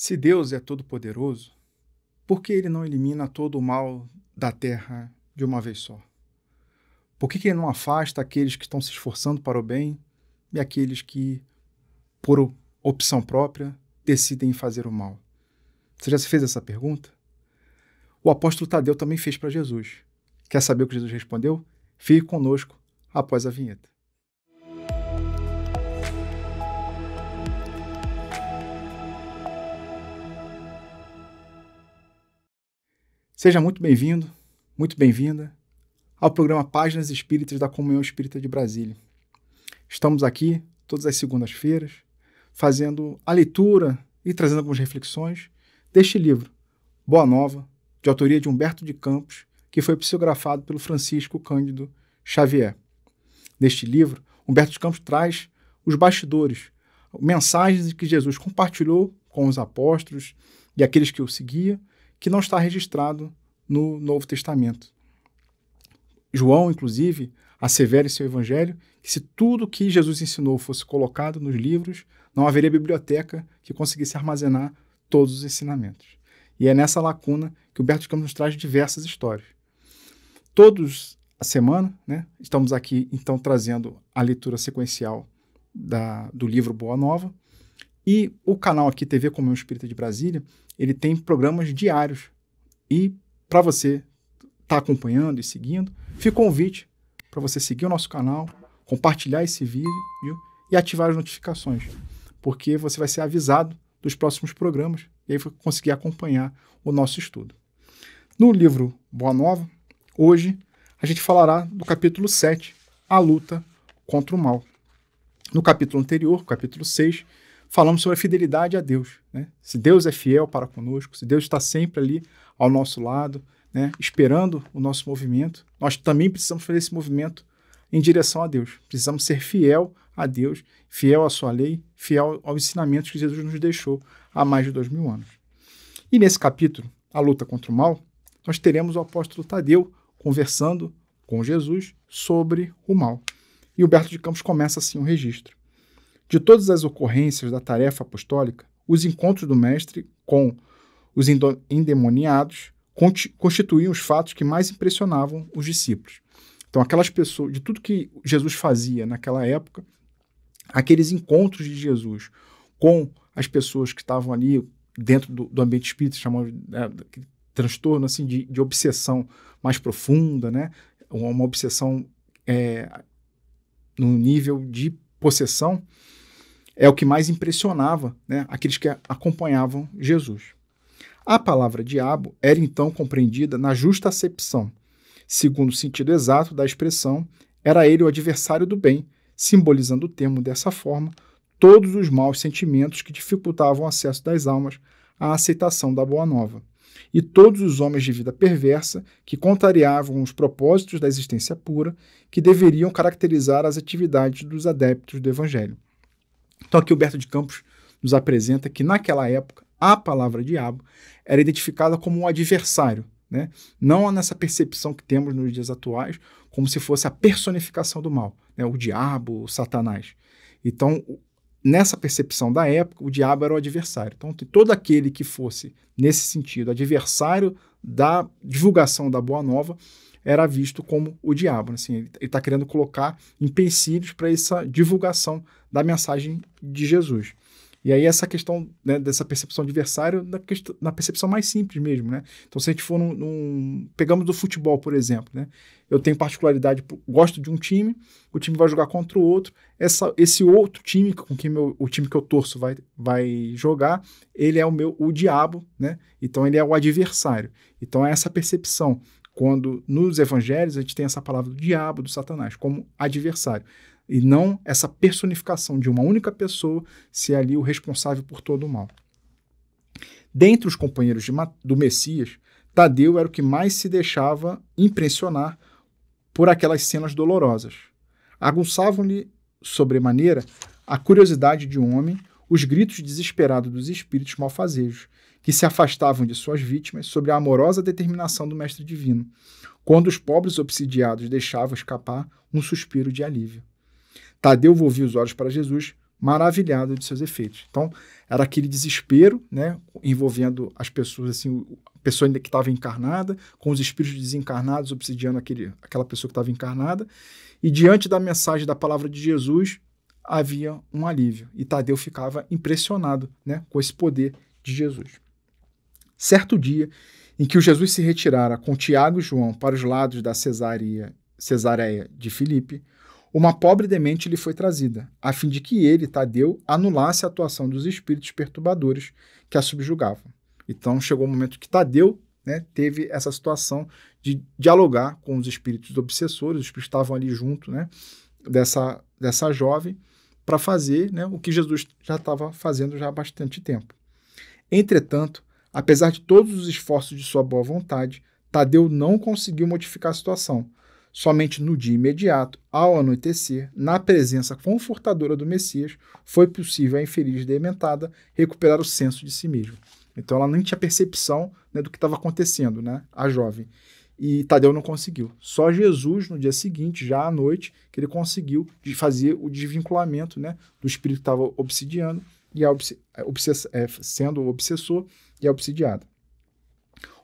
Se Deus é todo-poderoso, por que ele não elimina todo o mal da terra de uma vez só? Por que ele não afasta aqueles que estão se esforçando para o bem e aqueles que, por opção própria, decidem fazer o mal? Você já se fez essa pergunta? O apóstolo Tadeu também fez para Jesus. Quer saber o que Jesus respondeu? Fique conosco após a vinheta. Seja muito bem-vindo, muito bem-vinda ao programa Páginas Espíritas da Comunhão Espírita de Brasília. Estamos aqui todas as segundas-feiras fazendo a leitura e trazendo algumas reflexões deste livro, Boa Nova, de autoria de Humberto de Campos, que foi psicografado pelo Francisco Cândido Xavier. Neste livro, Humberto de Campos traz os bastidores, mensagens que Jesus compartilhou com os apóstolos e aqueles que o seguiam, que não está registrado no Novo Testamento. João, inclusive, assevera em seu evangelho que se tudo que Jesus ensinou fosse colocado nos livros, não haveria biblioteca que conseguisse armazenar todos os ensinamentos. E é nessa lacuna que Humberto de Campos nos traz diversas histórias. Todos a semana, estamos aqui, então, trazendo a leitura sequencial do livro Boa Nova. E o canal aqui, TV Comunhão Espírita de Brasília, ele tem programas diários. E para você estar acompanhando e seguindo, fica o convite para você seguir o nosso canal, compartilhar esse vídeo e ativar as notificações, porque você vai ser avisado dos próximos programas e aí vai conseguir acompanhar o nosso estudo. No livro Boa Nova, hoje a gente falará do capítulo 7, A Luta contra o Mal. No capítulo anterior, capítulo 6, falamos sobre a fidelidade a Deus. Se Deus é fiel para conosco, se Deus está sempre ali ao nosso lado, esperando o nosso movimento, nós também precisamos fazer esse movimento em direção a Deus. Precisamos ser fiel a Deus, fiel à sua lei, fiel aos ensinamentos que Jesus nos deixou há mais de 2000 anos. E nesse capítulo, A Luta contra o Mal, nós teremos o apóstolo Tadeu conversando com Jesus sobre o mal. E Humberto de Campos começa assim o registro. De todas as ocorrências da tarefa apostólica, os encontros do mestre com os endemoniados constituíam os fatos que mais impressionavam os discípulos. Então, aquelas pessoas, de tudo que Jesus fazia naquela época, aqueles encontros de Jesus com as pessoas que estavam ali dentro do ambiente espírita, chamamos de transtorno assim, de obsessão mais profunda, uma obsessão no nível de possessão, é o que mais impressionava aqueles que acompanhavam Jesus. A palavra diabo era então compreendida na justa acepção. Segundo o sentido exato da expressão, era ele o adversário do bem, simbolizando o termo dessa forma todos os maus sentimentos que dificultavam o acesso das almas à aceitação da Boa Nova, e todos os homens de vida perversa que contrariavam os propósitos da existência pura que deveriam caracterizar as atividades dos adeptos do Evangelho. Então aqui Humberto de Campos nos apresenta que naquela época a palavra diabo era identificada como um adversário, não nessa percepção que temos nos dias atuais, como se fosse a personificação do mal, o diabo, o Satanás. Então, nessa percepção da época, o diabo era o adversário. Então, todo aquele que fosse, nesse sentido, adversário da divulgação da Boa Nova, era visto como o diabo. Assim, ele está querendo colocar empecilhos para essa divulgação da mensagem de Jesus. E aí essa questão dessa percepção adversária na percepção mais simples mesmo. Então, se a gente for pegamos do futebol, por exemplo. Eu tenho particularidade, gosto de um time, o time vai jogar contra o outro, esse outro time com quem o time que eu torço vai jogar, ele é o diabo, então ele é o adversário. Então é essa percepção, quando nos evangelhos a gente tem essa palavra do diabo, do Satanás, como adversário. E não essa personificação de uma única pessoa ser ali o responsável por todo o mal. Dentre os companheiros do Messias, Tadeu era o que mais se deixava impressionar por aquelas cenas dolorosas. Aguçavam-lhe, sobremaneira, a curiosidade de um homem, os gritos desesperados dos espíritos malfazejos, que se afastavam de suas vítimas sob a amorosa determinação do Mestre Divino, quando os pobres obsidiados deixavam escapar um suspiro de alívio. Tadeu volvia os olhos para Jesus, maravilhado de seus efeitos. Então, era aquele desespero, né, envolvendo as pessoas, assim, a pessoa ainda que estava encarnada, com os espíritos desencarnados obsidiando aquela pessoa que estava encarnada, e diante da mensagem da palavra de Jesus, havia um alívio. E Tadeu ficava impressionado, né, com esse poder de Jesus. Certo dia, em que o Jesus se retirara com Tiago e João para os lados da Cesareia de Filipe, uma pobre demente lhe foi trazida, a fim de que ele, Tadeu, anulasse a atuação dos espíritos perturbadores que a subjugavam. Então chegou o momento que Tadeu, né, teve essa situação de dialogar com os espíritos obsessores, os espíritos estavam ali junto, né, dessa jovem, para fazer, né, o que Jesus já estava fazendo já há bastante tempo. Entretanto, apesar de todos os esforços de sua boa vontade, Tadeu não conseguiu modificar a situação. Somente no dia imediato, ao anoitecer, na presença confortadora do Messias, foi possível à infeliz dementada recuperar o senso de si mesma. Então ela nem tinha percepção, né, do que estava acontecendo, né, a jovem. E Tadeu não conseguiu. Só Jesus, no dia seguinte, já à noite, que ele conseguiu fazer o desvinculamento, né, do espírito que estava obsidiando e sendo o obsessor e a obsidiada.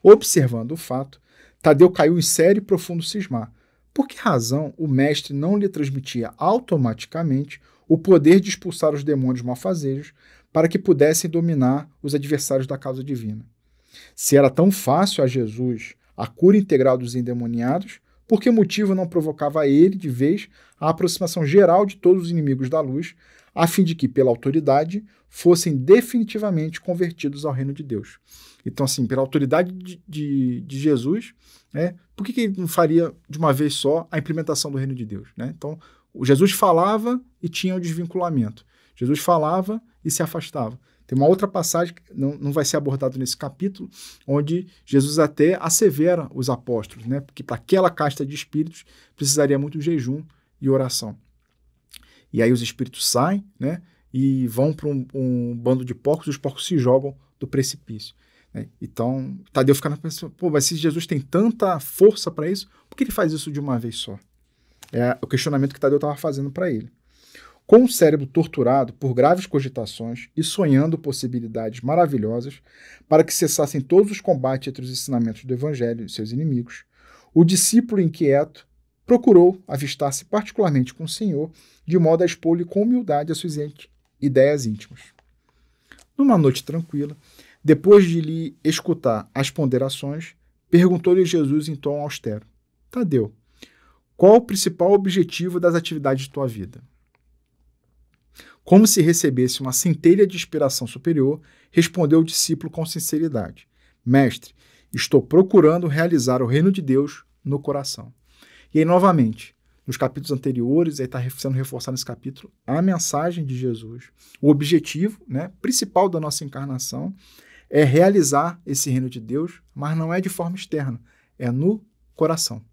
Observando o fato, Tadeu caiu em sério e profundo cismar. Por que razão o mestre não lhe transmitia automaticamente o poder de expulsar os demônios malfazejos para que pudessem dominar os adversários da causa divina? Se era tão fácil a Jesus a cura integral dos endemoniados, por que motivo não provocava a ele, de vez, a aproximação geral de todos os inimigos da luz, a fim de que, pela autoridade, fossem definitivamente convertidos ao reino de Deus? Então, assim, pela autoridade de Jesus, né, por que ele não faria de uma vez só a implementação do reino de Deus? Né? Então, o Jesus falava e tinha o desvinculamento. Jesus falava e se afastava. Tem uma outra passagem que não vai ser abordada nesse capítulo, onde Jesus até assevera os apóstolos, né, porque para aquela casta de espíritos precisaria muito de jejum e oração. E aí os espíritos saem, né, e vão para um bando de porcos, e os porcos se jogam do precipício. Então, Tadeu fica pensando, pô, mas se Jesus tem tanta força para isso, por que ele faz isso de uma vez só? É o questionamento que Tadeu estava fazendo para ele. Com o cérebro torturado por graves cogitações e sonhando possibilidades maravilhosas para que cessassem todos os combates entre os ensinamentos do Evangelho e seus inimigos, o discípulo inquieto procurou avistar-se particularmente com o Senhor, de modo a expor-lhe com humildade as suas ideias íntimas. Numa noite tranquila, depois de lhe escutar as ponderações, perguntou-lhe Jesus em tom austero: Tadeu, qual o principal objetivo das atividades de tua vida? Como se recebesse uma centelha de inspiração superior, respondeu o discípulo com sinceridade: Mestre, estou procurando realizar o reino de Deus no coração. E aí, novamente, nos capítulos anteriores, aí está sendo reforçado nesse capítulo, a mensagem de Jesus, o objetivo, né, principal da nossa encarnação, é realizar esse reino de Deus, mas não é de forma externa, é no coração.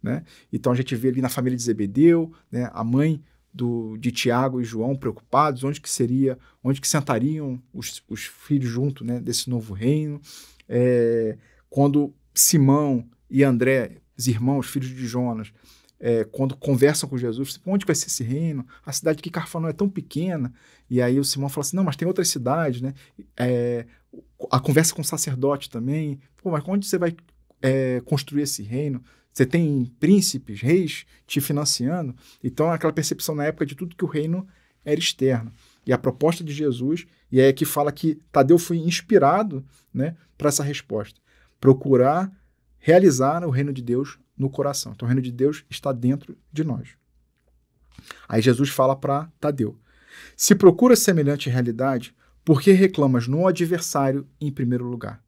Né? Então a gente vê ali na família de Zebedeu, né, a mãe de Tiago e João preocupados, onde que sentariam os filhos junto, né, desse novo reino. Quando Simão e André, os irmãos, filhos de Jonas, quando conversam com Jesus, onde vai ser esse reino? A cidade de Cafarnaum é tão pequena. E aí o Simão fala assim, não, mas tem outras cidades, né? A conversa com o sacerdote também. Pô, mas onde você vai construir esse reino? Você tem príncipes, reis te financiando. Então, aquela percepção na época de tudo que o reino era externo. E a proposta de Jesus, e é que fala que Tadeu foi inspirado, né, para essa resposta. Procurar realizar o reino de Deus no coração. Então, o reino de Deus está dentro de nós. Aí Jesus fala para Tadeu: se procura semelhante realidade, por que reclamas no adversário em primeiro lugar?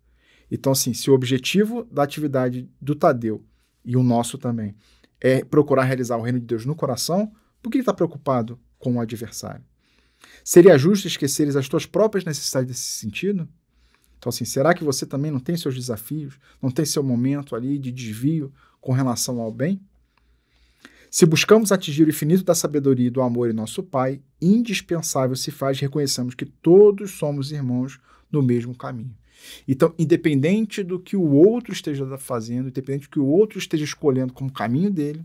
Então, assim, se o objetivo da atividade do Tadeu e o nosso também é procurar realizar o reino de Deus no coração, por que ele está preocupado com o adversário? Seria justo esqueceres as tuas próprias necessidades nesse sentido? Então, assim, será que você também não tem seus desafios, não tem seu momento ali de desvio com relação ao bem? Se buscamos atingir o infinito da sabedoria e do amor em nosso Pai, indispensável se faz reconhecermos que todos somos irmãos no mesmo caminho. Então, independente do que o outro esteja fazendo, independente do que o outro esteja escolhendo como caminho dele,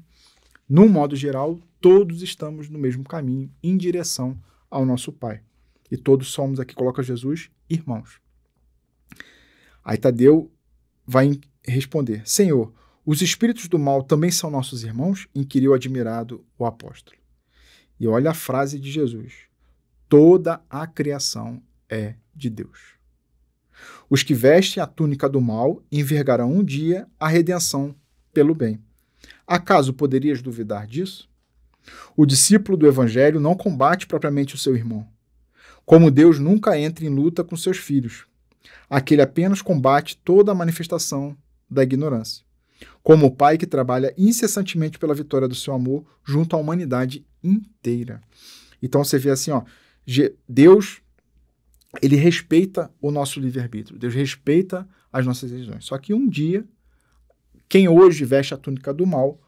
num modo geral, todos estamos no mesmo caminho, em direção ao nosso Pai. E todos somos, aqui coloca Jesus, irmãos. Aí Tadeu vai responder: Senhor, os espíritos do mal também são nossos irmãos? Inquiriu admirado o apóstolo. E olha a frase de Jesus: toda a criação é de Deus. Os que vestem a túnica do mal envergarão um dia a redenção pelo bem. Acaso poderias duvidar disso? O discípulo do Evangelho não combate propriamente o seu irmão. Como Deus nunca entra em luta com seus filhos, aquele apenas combate toda a manifestação da ignorância. Como o Pai que trabalha incessantemente pela vitória do seu amor junto à humanidade inteira. Então você vê assim, ó, Deus, ele respeita o nosso livre-arbítrio, Deus respeita as nossas decisões. Só que um dia, quem hoje veste a túnica do mal,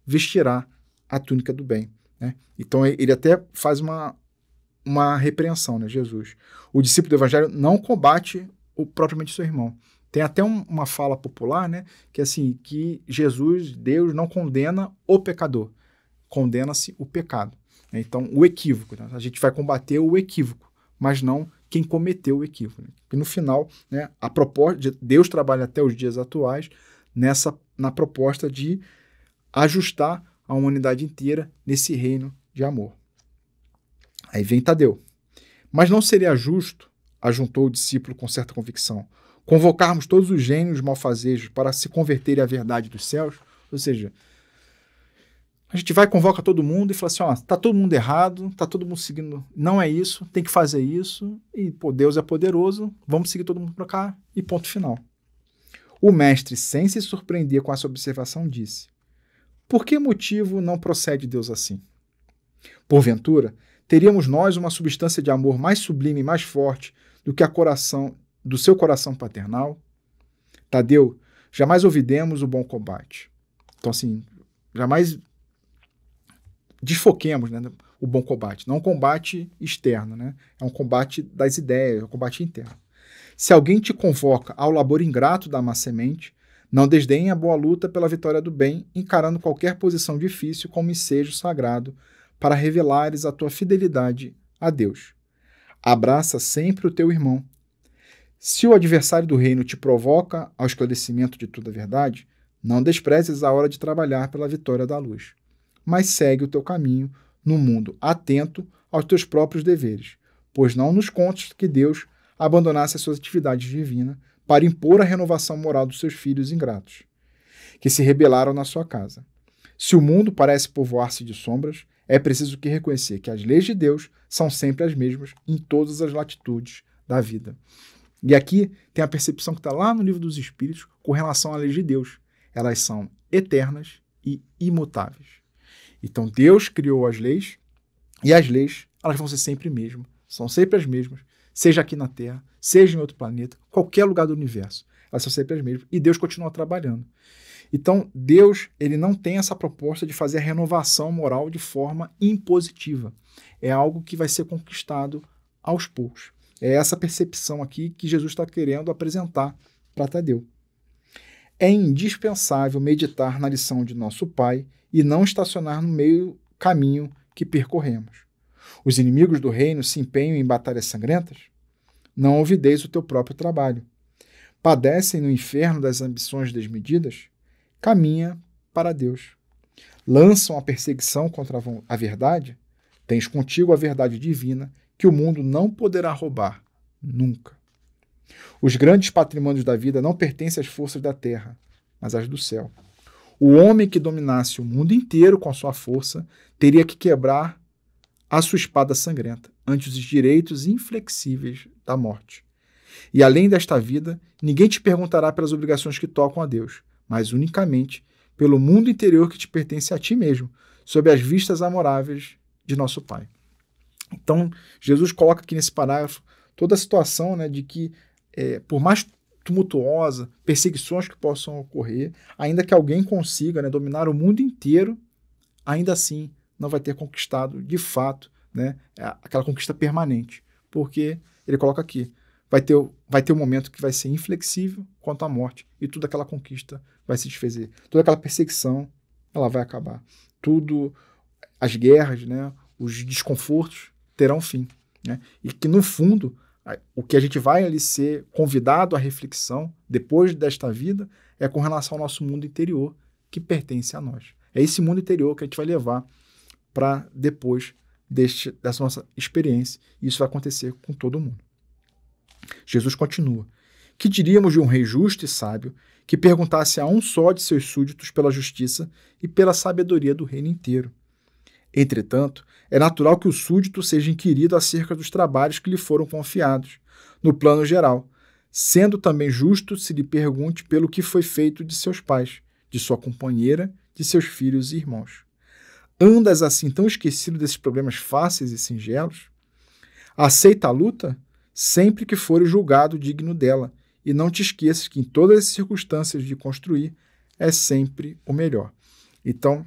vestirá a túnica do bem, né? Então ele até faz uma repreensão, né, Jesus. O discípulo do Evangelho não combate propriamente o seu irmão. Tem até uma fala popular, né, que é assim, que Jesus, Deus, não condena o pecador, condena-se o pecado. Então, o equívoco, né? A gente vai combater o equívoco, mas não quem cometeu o equívoco. Né? E no final, né, a proposta, Deus trabalha até os dias atuais na proposta de ajustar a humanidade inteira nesse reino de amor. Aí vem Tadeu. Mas não seria justo, ajuntou o discípulo com certa convicção, convocarmos todos os gênios malfazejos para se converterem à verdade dos céus? Ou seja, a gente vai, convoca todo mundo e fala assim, ó, tá todo mundo errado, tá todo mundo seguindo, não é isso, tem que fazer isso, e pô, Deus é poderoso, vamos seguir todo mundo para cá, e ponto final. O mestre, sem se surpreender com essa observação, disse: por que motivo não procede Deus assim? Porventura, teríamos nós uma substância de amor mais sublime e mais forte do que do seu coração paternal? Tadeu, jamais ouvidemos o bom combate. Então, assim, jamais desfoquemos, né, o bom combate. Não é um combate externo, né? É um combate das ideias, é um combate interno. Se alguém te convoca ao labor ingrato da má semente, não desdenhe a boa luta pela vitória do bem, encarando qualquer posição difícil como ensejo sagrado para revelares a tua fidelidade a Deus. Abraça sempre o teu irmão. Se o adversário do reino te provoca ao esclarecimento de toda a verdade, não desprezes a hora de trabalhar pela vitória da luz, mas segue o teu caminho no mundo, atento aos teus próprios deveres, pois não nos contes que Deus abandonasse as suas atividades divinas para impor a renovação moral dos seus filhos ingratos, que se rebelaram na sua casa. Se o mundo parece povoar-se de sombras, é preciso que reconhecer que as leis de Deus são sempre as mesmas em todas as latitudes da vida. E aqui tem a percepção que está lá no Livro dos Espíritos com relação às leis de Deus. Elas são eternas e imutáveis. Então Deus criou as leis, e as leis elas vão ser sempre mesmas, são sempre as mesmas, seja aqui na Terra, seja em outro planeta, qualquer lugar do universo. Elas são sempre as mesmas. E Deus continua trabalhando. Então, Deus ele não tem essa proposta de fazer a renovação moral de forma impositiva. É algo que vai ser conquistado aos poucos. É essa percepção aqui que Jesus está querendo apresentar para Tadeu. É indispensável meditar na lição de nosso Pai e não estacionar no meio caminho que percorremos. Os inimigos do reino se empenham em batalhas sangrentas? Não olvideis o teu próprio trabalho. Padecem no inferno das ambições desmedidas? Caminha para Deus. Lançam a perseguição contra a verdade? Tens contigo a verdade divina que o mundo não poderá roubar, nunca. Os grandes patrimônios da vida não pertencem às forças da terra, mas às do céu. O homem que dominasse o mundo inteiro com a sua força teria que quebrar a sua espada sangrenta ante os direitos inflexíveis da morte. E além desta vida, ninguém te perguntará pelas obrigações que tocam a Deus, mas unicamente pelo mundo interior que te pertence a ti mesmo, sob as vistas amoráveis de nosso Pai. Então, Jesus coloca aqui nesse parágrafo toda a situação, né, de que, por mais tumultuosa, perseguições que possam ocorrer, ainda que alguém consiga, né, dominar o mundo inteiro, ainda assim não vai ter conquistado, de fato, né, aquela conquista permanente. Porque ele coloca aqui, vai ter um momento que vai ser inflexível quanto à morte, e toda aquela conquista vai se desfazer. Toda aquela perseguição, ela vai acabar. Tudo, as guerras, né, os desconfortos, terão fim, né? E que, no fundo, o que a gente vai ali ser convidado à reflexão depois desta vida é com relação ao nosso mundo interior, que pertence a nós. É esse mundo interior que a gente vai levar para depois dessa nossa experiência. E isso vai acontecer com todo mundo. Jesus continua. Que diríamos de um rei justo e sábio que perguntasse a um só de seus súditos pela justiça e pela sabedoria do reino inteiro? Entretanto, é natural que o súdito seja inquirido acerca dos trabalhos que lhe foram confiados, no plano geral, sendo também justo se lhe pergunte pelo que foi feito de seus pais, de sua companheira, de seus filhos e irmãos. Andas assim tão esquecido desses problemas fáceis e singelos? Aceita a luta sempre que fores julgado digno dela, e não te esqueças que em todas as circunstâncias de construir é sempre o melhor. Então,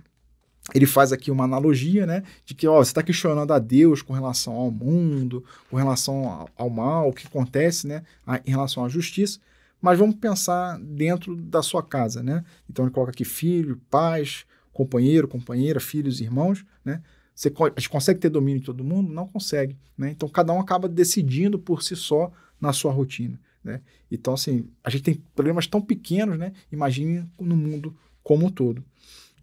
ele faz aqui uma analogia, né, de que você está questionando a Deus com relação ao mundo, com relação ao mal, o que acontece, né, em relação à justiça, mas vamos pensar dentro da sua casa, né? Então ele coloca aqui filho, pais, companheiro, companheira, filhos, irmãos, né? A gente consegue ter domínio de todo mundo? Não consegue, né? Então cada um acaba decidindo por si só na sua rotina, né? Então assim, a gente tem problemas tão pequenos, né? Imagine no mundo como um todo.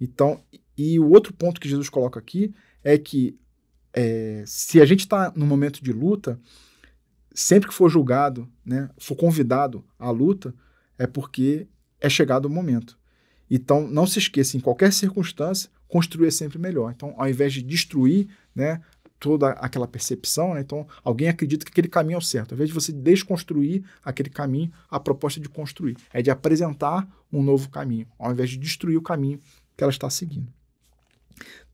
Então, e o outro ponto que Jesus coloca aqui é que se a gente está num momento de luta, sempre que for julgado, né, for convidado à luta, é porque é chegado o momento. Então, não se esqueça, em qualquer circunstância, construir é sempre melhor. Então, ao invés de destruir, né, toda aquela percepção, né, então alguém acredita que aquele caminho é o certo. Ao invés de você desconstruir aquele caminho, a proposta é de construir, é de apresentar um novo caminho, ao invés de destruir o caminho que ela está seguindo.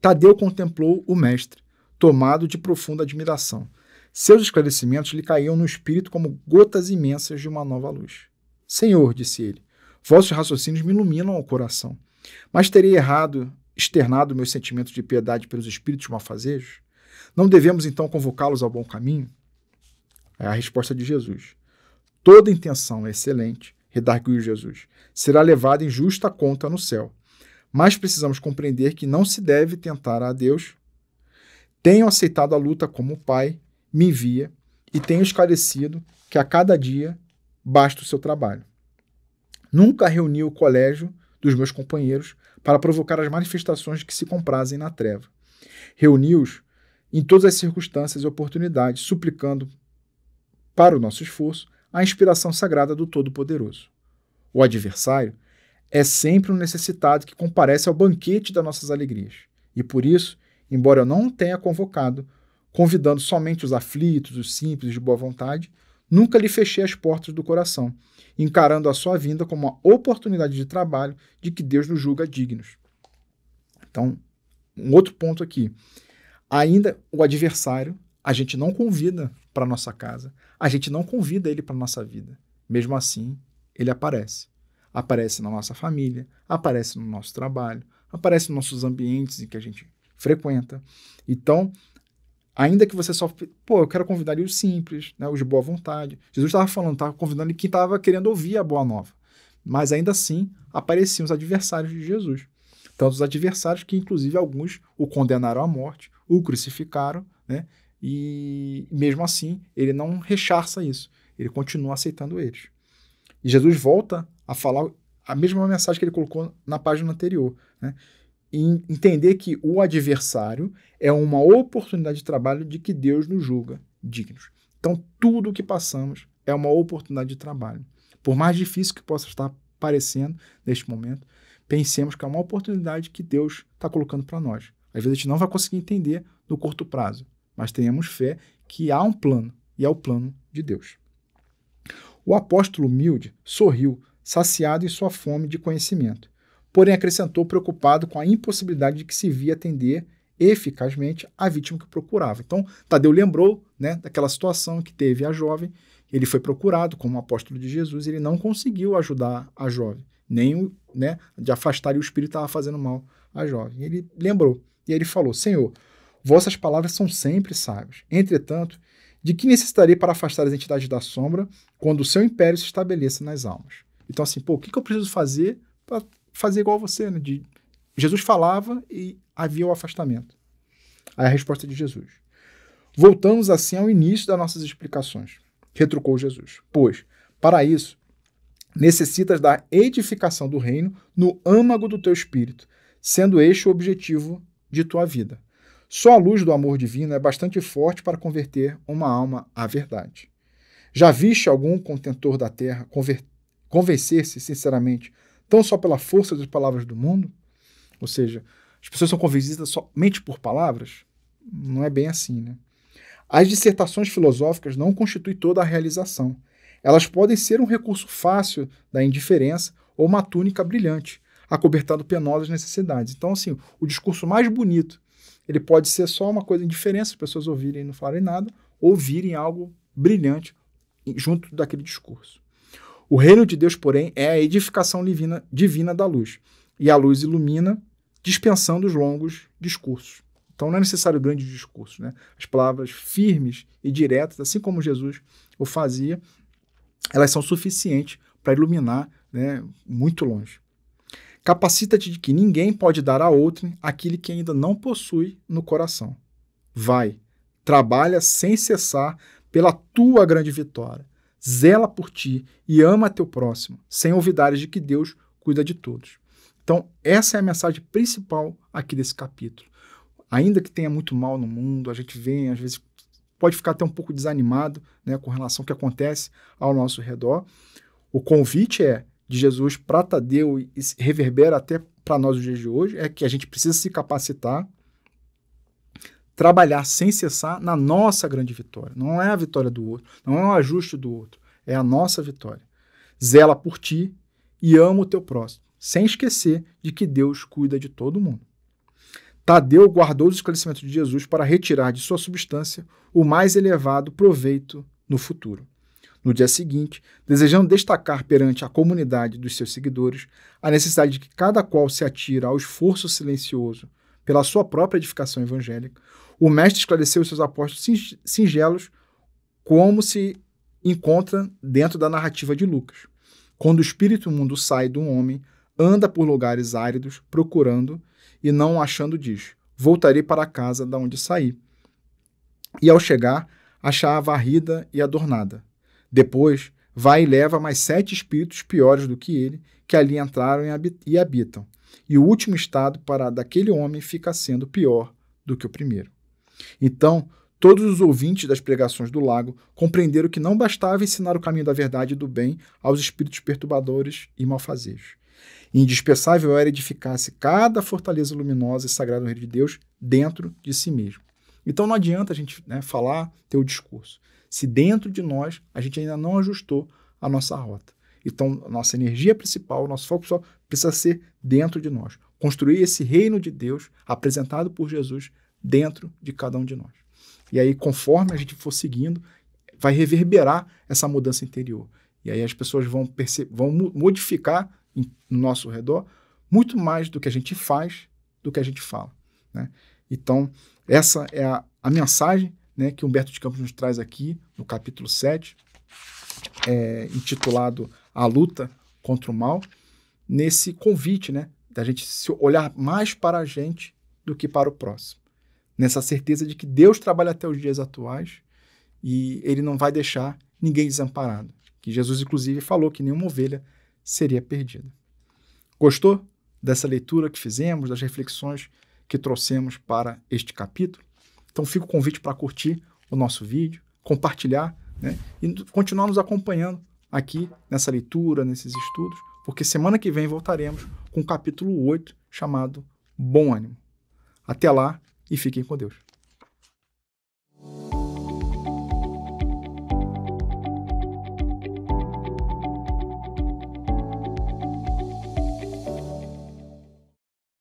Tadeu contemplou o mestre, tomado de profunda admiração. Seus esclarecimentos lhe caíam no espírito como gotas imensas de uma nova luz. Senhor, disse ele, vossos raciocínios me iluminam o coração, mas terei externado meus sentimentos de piedade pelos espíritos malfazejos? Não devemos então convocá-los ao bom caminho? É a resposta de Jesus. Toda intenção excelente, redarguiu Jesus, será levada em justa conta no céu. Mas precisamos compreender que não se deve tentar a Deus. Tenho aceitado a luta como o Pai me envia e tenho esclarecido que a cada dia basta o seu trabalho. Nunca reuni o colégio dos meus companheiros para provocar as manifestações que se comprazem na treva. Reuni-os em todas as circunstâncias e oportunidades, suplicando para o nosso esforço a inspiração sagrada do Todo-Poderoso. O adversário é sempre um necessitado que comparece ao banquete das nossas alegrias. E por isso, embora eu não tenha convocado, convidando somente os aflitos, os simples de boa vontade, nunca lhe fechei as portas do coração, encarando a sua vinda como uma oportunidade de trabalho de que Deus nos julga dignos. Então, um outro ponto aqui. Ainda o adversário, a gente não convida para a nossa casa, a gente não convida ele para a nossa vida. Mesmo assim, ele aparece. Aparece na nossa família, aparece no nosso trabalho, aparece nos nossos ambientes em que a gente frequenta. Então, ainda que você só... eu quero convidar os simples, né, os de boa vontade. Jesus estava convidando quem estava querendo ouvir a boa nova. Mas ainda assim, apareciam os adversários de Jesus. Tanto os adversários que, inclusive, alguns o condenaram à morte, o crucificaram, né, e mesmo assim, ele não rechaça isso. Ele continua aceitando eles. E Jesus volta a falar a mesma mensagem que ele colocou na página anterior, né? E entender que o adversário é uma oportunidade de trabalho de que Deus nos julga dignos. Então, tudo o que passamos é uma oportunidade de trabalho. Por mais difícil que possa estar parecendo neste momento, pensemos que é uma oportunidade que Deus está colocando para nós. Às vezes a gente não vai conseguir entender no curto prazo, mas tenhamos fé que há um plano, e é o plano de Deus. O apóstolo humilde sorriu, saciado em sua fome de conhecimento. Porém, acrescentou preocupado com a impossibilidade de que se via atender eficazmente a vítima que procurava. Então, Tadeu lembrou, né, daquela situação que teve a jovem. Ele foi procurado como apóstolo de Jesus, ele não conseguiu ajudar a jovem, nem, né, de afastar, e o espírito estava fazendo mal à jovem. Ele lembrou, e ele falou, Senhor, vossas palavras são sempre sábias. Entretanto, de que necessitarei para afastar as entidades da sombra quando o seu império se estabeleça nas almas? Então, assim, o que eu preciso fazer para fazer igual a você, né? Jesus falava e havia o afastamento. Aí a resposta de Jesus. Voltamos assim ao início das nossas explicações, retrucou Jesus. Pois, para isso, necessitas da edificação do reino no âmago do teu espírito, sendo este o objetivo de tua vida. Só a luz do amor divino é bastante forte para converter uma alma à verdade. Já viste algum contentor da terra convencer-se sinceramente tão só pela força das palavras do mundo? Ou seja, as pessoas são convencidas somente por palavras? Não é bem assim, né? As dissertações filosóficas não constituem toda a realização. Elas podem ser um recurso fácil da indiferença ou uma túnica brilhante, acobertando penosas necessidades. Então, assim, o discurso mais bonito, ele pode ser só uma coisa indiferença, as pessoas ouvirem e não falarem nada, ou ouvirem algo brilhante junto daquele discurso. O reino de Deus, porém, é a edificação divina da luz, e a luz ilumina, dispensando os longos discursos. Então não é necessário grandes discursos, né? As palavras firmes e diretas, assim como Jesus o fazia, elas são suficientes para iluminar, né, muito longe. Capacita-te de que ninguém pode dar a outrem aquilo que ainda não possui no coração. Vai, trabalha sem cessar pela tua grande vitória. Zela por ti e ama teu próximo, sem olvidares de que Deus cuida de todos. Então, essa é a mensagem principal aqui desse capítulo. Ainda que tenha muito mal no mundo, a gente vê, às vezes, pode ficar até um pouco desanimado, né, com relação ao que acontece ao nosso redor. O convite de Jesus para Tadeu e reverbera até para nós os dias de hoje, é que a gente precisa se capacitar, trabalhar sem cessar na nossa grande vitória. Não é a vitória do outro, não é o ajuste do outro, é a nossa vitória. Zela por ti e ama o teu próximo, sem esquecer de que Deus cuida de todo mundo. Tadeu guardou os esclarecimentos de Jesus para retirar de sua substância o mais elevado proveito no futuro. No dia seguinte, desejando destacar perante a comunidade dos seus seguidores a necessidade de que cada qual se atira ao esforço silencioso pela sua própria edificação evangélica, o mestre esclareceu os seus apóstolos singelos como se encontra dentro da narrativa de Lucas. Quando o espírito imundo sai de um homem, anda por lugares áridos, procurando, e não achando diz, voltarei para a casa da onde saí. E ao chegar, achar varrida e adornada. Depois, vai e leva mais 7 espíritos piores do que ele, que ali entraram e habitam. E o último estado para daquele homem fica sendo pior do que o primeiro. Então, todos os ouvintes das pregações do lago compreenderam que não bastava ensinar o caminho da verdade e do bem aos espíritos perturbadores e malfazejos. Indispensável era edificar-se cada fortaleza luminosa e sagrada no reino de Deus dentro de si mesmo. Então não adianta a gente, né, falar, ter o discurso, se dentro de nós a gente ainda não ajustou a nossa rota. Então a nossa energia principal, o nosso foco principal precisa ser dentro de nós. Construir esse reino de Deus apresentado por Jesus dentro de cada um de nós. E aí, conforme a gente for seguindo, vai reverberar essa mudança interior. E aí as pessoas vão modificar no nosso redor muito mais do que a gente faz, do que a gente fala, né? Então, essa é a mensagem, né, que Humberto de Campos nos traz aqui no capítulo 7, intitulado A Luta contra o Mal, nesse convite, né, da gente se olhar mais para a gente do que para o próximo. Nessa certeza de que Deus trabalha até os dias atuais e ele não vai deixar ninguém desamparado. Que Jesus, inclusive, falou que nenhuma ovelha seria perdida. Gostou dessa leitura que fizemos, das reflexões que trouxemos para este capítulo? Então fica o convite para curtir o nosso vídeo, compartilhar, né, e continuar nos acompanhando aqui nessa leitura, nesses estudos, porque semana que vem voltaremos com o capítulo 8, chamado Bom Ânimo. Até lá e fiquem com Deus.